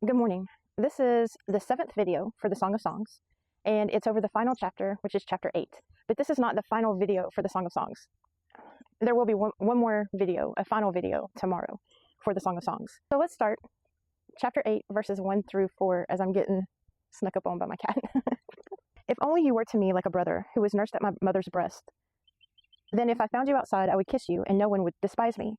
Good morning. This is the 7th video for the Song of Songs, and it's over the final chapter, which is chapter 8. But this is not the final video for the Song of Songs. There will be one more video, a final video tomorrow for the Song of Songs. So let's start chapter 8, verses 1 through 4, as I'm getting snuck up on by my cat. If only you were to me like a brother who was nursed at my mother's breast. Then if I found you outside, I would kiss you, and no one would despise me.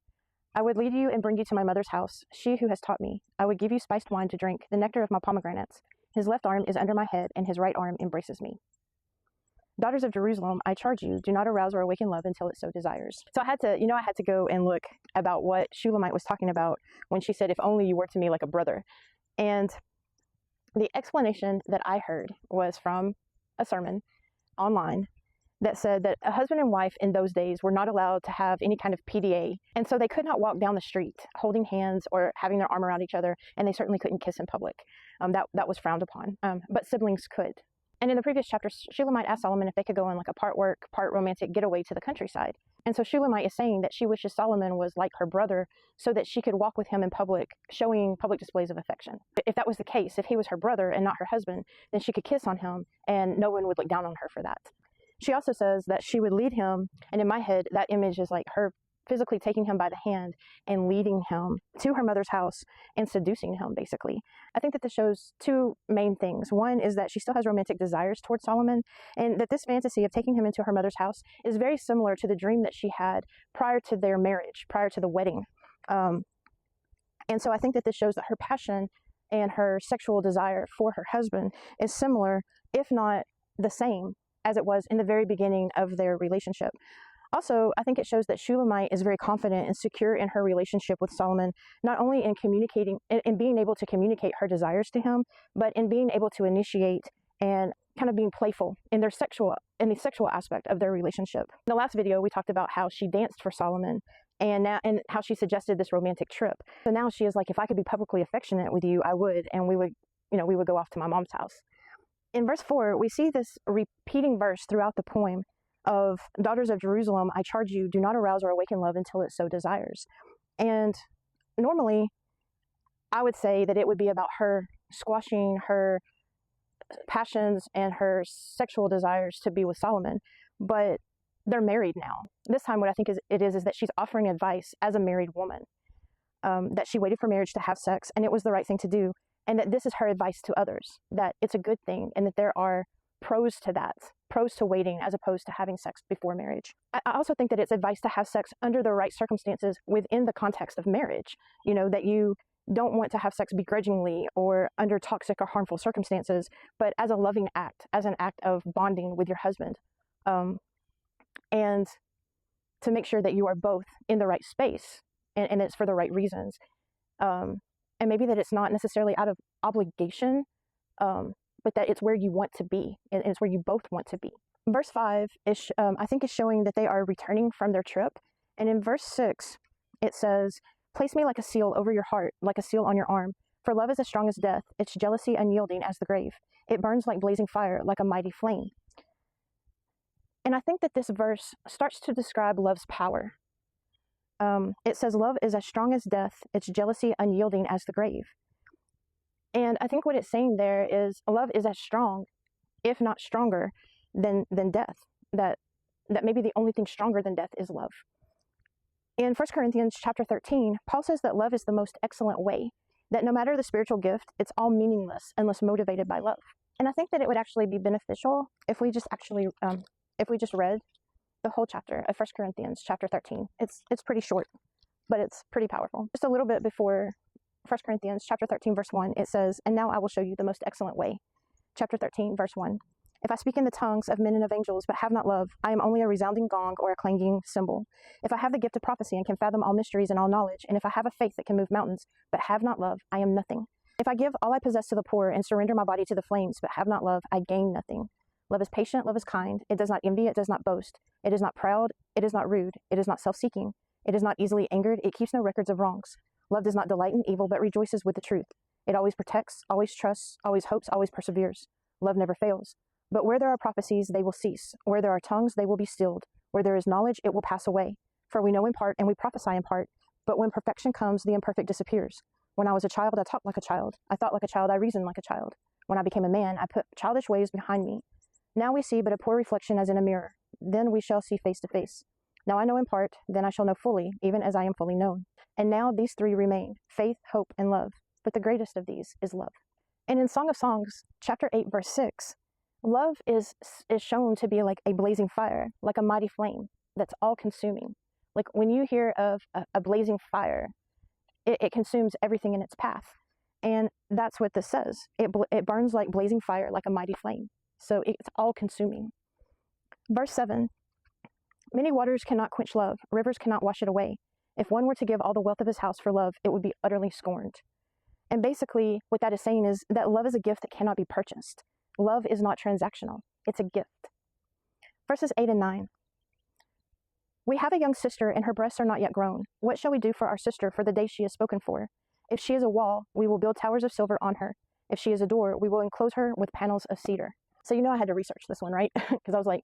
I would lead you and bring you to my mother's house, she who has taught me. I would give you spiced wine to drink, the nectar of my pomegranates. His left arm is under my head, and his right arm embraces me. Daughters of Jerusalem, I charge you, do not arouse or awaken love until it so desires. So I had to go and look about what Shulamite was talking about when she said, if only you were to me like a brother. And the explanation that I heard was from a sermon online that said that a husband and wife in those days were not allowed to have any kind of PDA. And so they could not walk down the street holding hands or having their arm around each other. And they certainly couldn't kiss in public. That was frowned upon. But siblings could. And in the previous chapter, Shulamite asked Solomon if they could go on like a part work, part romantic getaway to the countryside. And so Shulamite is saying that she wishes Solomon was like her brother so that she could walk with him in public, showing public displays of affection. If that was the case, if he was her brother and not her husband, then she could kiss on him and no one would look down on her for that. She also says that she would lead him, and in my head, that image is like her physically taking him by the hand and leading him to her mother's house and seducing him, basically. I think that this shows two main things. One is that she still has romantic desires towards Solomon, and that this fantasy of taking him into her mother's house is very similar to the dream that she had prior to their marriage, prior to the wedding. And so I think that this shows that her passion and her sexual desire for her husband is similar, if not the same, as it was in the very beginning of their relationship. Also, I think it shows that Shulamite is very confident and secure in her relationship with Solomon, not only in communicating, in being able to communicate her desires to him, but in being able to initiate and kind of being playful in the sexual aspect of their relationship. In the last video, we talked about how she danced for Solomon and how she suggested this romantic trip. So now she is like, if I could be publicly affectionate with you, I would, and we would go off to my mom's house. In verse 4, we see this repeating verse throughout the poem of Daughters of Jerusalem, I charge you, do not arouse or awaken love until it so desires. And normally, I would say that it would be about her squashing her passions and her sexual desires to be with Solomon. But they're married now. This time what I think it is that she's offering advice as a married woman. That she waited for marriage to have sex, and it was the right thing to do. And that this is her advice to others, that it's a good thing and that there are pros to that, pros to waiting as opposed to having sex before marriage. I also think that it's advice to have sex under the right circumstances within the context of marriage, that you don't want to have sex begrudgingly or under toxic or harmful circumstances, but as a loving act, as an act of bonding with your husband. And to make sure that you are both in the right space and it's for the right reasons. And maybe that it's not necessarily out of obligation, but that it's where you want to be, and it's where you both want to be. Verse 5 is, I think, is showing that they are returning from their trip. And in verse 6, it says, place me like a seal over your heart, like a seal on your arm. For love is as strong as death, its jealousy unyielding as the grave. It burns like blazing fire, like a mighty flame. And I think that this verse starts to describe love's power. It says, love is as strong as death, its jealousy unyielding as the grave. And I think what it's saying there is love is as strong, if not stronger, than death. That maybe the only thing stronger than death is love. In 1 Corinthians chapter 13, Paul says that love is the most excellent way, that no matter the spiritual gift, it's all meaningless unless motivated by love. And I think that it would actually be beneficial if we just read the whole chapter of 1 Corinthians chapter 13. It's pretty short, but it's pretty powerful. Just a little bit before 1 Corinthians chapter 13 verse 1, it says, and now I will show you the most excellent way. Chapter 13 verse 1. If I speak in the tongues of men and of angels, but have not love, I am only a resounding gong or a clanging cymbal. If I have the gift of prophecy and can fathom all mysteries and all knowledge, and if I have a faith that can move mountains, but have not love, I am nothing. If I give all I possess to the poor and surrender my body to the flames, but have not love, I gain nothing. Love is patient, love is kind, it does not envy, it does not boast, it is not proud, it is not rude, it is not self-seeking, it is not easily angered, it keeps no records of wrongs. Love does not delight in evil, but rejoices with the truth. It always protects, always trusts, always hopes, always perseveres. Love never fails. But where there are prophecies, they will cease. Where there are tongues, they will be stilled. Where there is knowledge, it will pass away. For we know in part and we prophesy in part, but when perfection comes, the imperfect disappears. When I was a child, I talked like a child. I thought like a child. I reasoned like a child. When I became a man, I put childish ways behind me. Now we see but a poor reflection as in a mirror. Then we shall see face to face. Now I know in part, then I shall know fully, even as I am fully known. And now these three remain, faith, hope, and love. But the greatest of these is love. And in Song of Songs, chapter 8, verse 6, love is shown to be like a blazing fire, like a mighty flame that's all-consuming. Like when you hear of a blazing fire, it consumes everything in its path. And that's what this says. It burns like blazing fire, like a mighty flame. So it's all-consuming. Verse 7, many waters cannot quench love. Rivers cannot wash it away. If one were to give all the wealth of his house for love, it would be utterly scorned. And basically what that is saying is that love is a gift that cannot be purchased. Love is not transactional. It's a gift. Verses 8 and 9. We have a young sister, and her breasts are not yet grown. What shall we do for our sister for the day she is spoken for? If she is a wall, we will build towers of silver on her. If she is a door, we will enclose her with panels of cedar. So you know I had to research this one, right? Because I was like,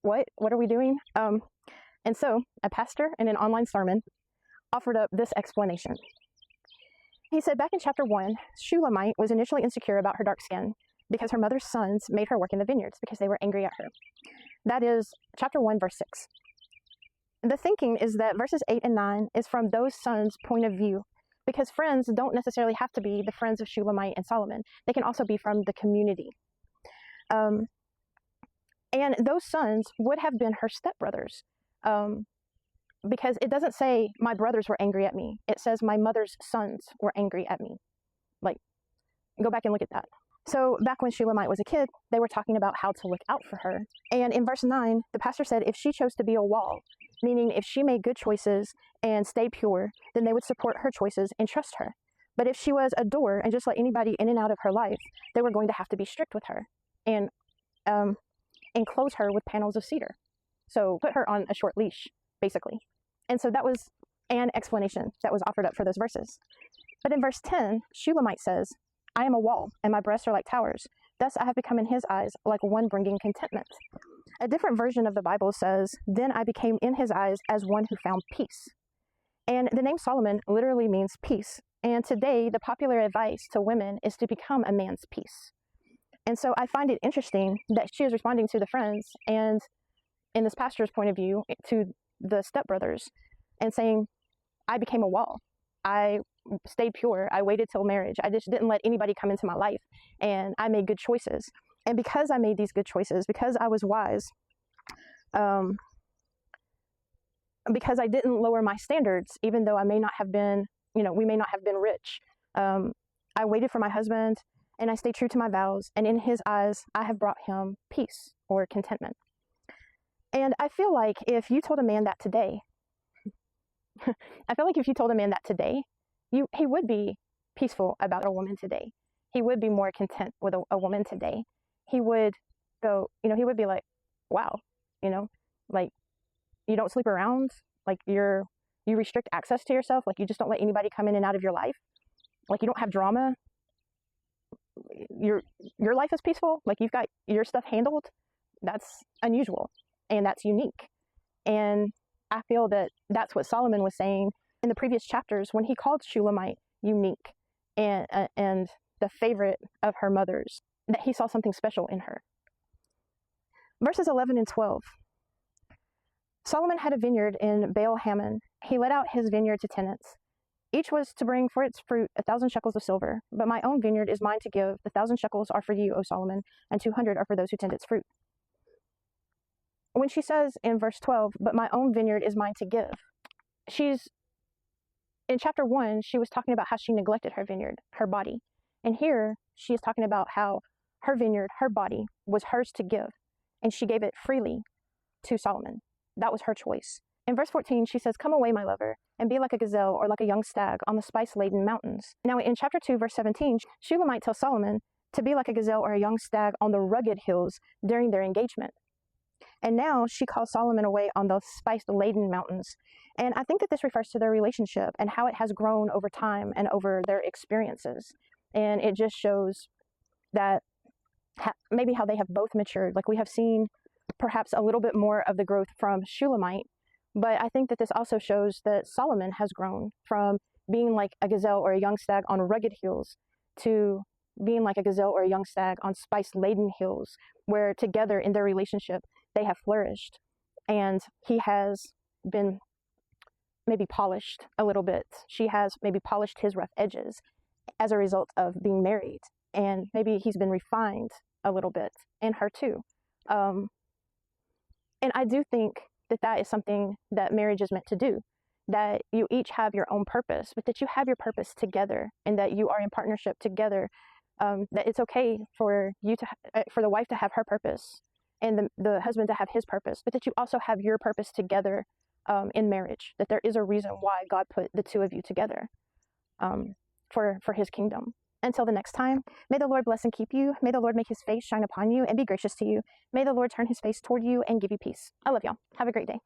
what are we doing? And so a pastor in an online sermon offered up this explanation. He said back in chapter 1, Shulamite was initially insecure about her dark skin because her mother's sons made her work in the vineyards because they were angry at her. That is chapter 1, verse 6. The thinking is that verses 8 and 9 is from those sons' point of view, because friends don't necessarily have to be the friends of Shulamite and Solomon. They can also be from the community. And those sons would have been her stepbrothers, because it doesn't say my brothers were angry at me. It says my mother's sons were angry at me. Like, go back and look at that. So back when Shulamite was a kid, they were talking about how to look out for her. And in verse 9, the pastor said if she chose to be a wall, meaning if she made good choices and stayed pure, then they would support her choices and trust her. But if she was a door and just let anybody in and out of her life, they were going to have to be strict with her and enclose her with panels of cedar. So put her on a short leash, basically. And so that was an explanation that was offered up for those verses. But in verse 10, Shulamite says, I am a wall, and my breasts are like towers. Thus I have become in his eyes like one bringing contentment. A different version of the Bible says, then I became in his eyes as one who found peace. And the name Solomon literally means peace. And today, the popular advice to women is to become a man's peace. And so I find it interesting that she is responding to the friends and, in this pastor's point of view, to the stepbrothers and saying, I became a wall. I stayed pure. I waited till marriage. I just didn't let anybody come into my life. And I made good choices. And because I made these good choices, because I was wise, because I didn't lower my standards, even though I may not have been, we may not have been rich. I waited for my husband and I stayed true to my vows. And in his eyes, I have brought him peace or contentment. And I feel like if you told a man that today, he would be peaceful about a woman today. He would be more content with a woman today. He would go, he would be like, wow, like you don't sleep around, like you restrict access to yourself, like you just don't let anybody come in and out of your life, like you don't have drama. Your life is peaceful, like you've got your stuff handled. That's unusual and that's unique. And I feel that that's what Solomon was saying in the previous chapters when he called Shulamite unique and the favorite of her mothers, that he saw something special in her. Verses 11 and 12. Solomon had a vineyard in Baal Hamon. He let out his vineyard to tenants. Each was to bring for its fruit 1,000 shekels of silver. But my own vineyard is mine to give. The 1,000 shekels are for you, O Solomon, and 200 are for those who tend its fruit. When she says in verse 12, but my own vineyard is mine to give, in chapter 1, she was talking about how she neglected her vineyard, her body. And here, she is talking about how her vineyard, her body, was hers to give. And she gave it freely to Solomon. That was her choice. In verse 14, she says, come away, my lover, and be like a gazelle or like a young stag on the spice-laden mountains. Now, in chapter 2, verse 17, Shulamite tells Solomon to be like a gazelle or a young stag on the rugged hills during their engagement. And now she calls Solomon away on the spice-laden mountains. And I think that this refers to their relationship and how it has grown over time and over their experiences. And it just shows that maybe how they have both matured. Like we have seen perhaps a little bit more of the growth from Shulamite, but I think that this also shows that Solomon has grown from being like a gazelle or a young stag on rugged hills to being like a gazelle or a young stag on spice-laden hills, where together in their relationship they have flourished, and he has been maybe polished a little bit. She has maybe polished his rough edges as a result of being married, and maybe he's been refined a little bit, and her too. And I do think that that is something that marriage is meant to do, that you each have your own purpose, but that you have your purpose together, and that you are in partnership together. That it's okay for you to, for the wife to have her purpose, and the husband to have his purpose, but that you also have your purpose together in marriage. That there is a reason why God put the two of you together for His kingdom. Until the next time, may the Lord bless and keep you. May the Lord make His face shine upon you and be gracious to you. May the Lord turn His face toward you and give you peace. I love y'all. Have a great day.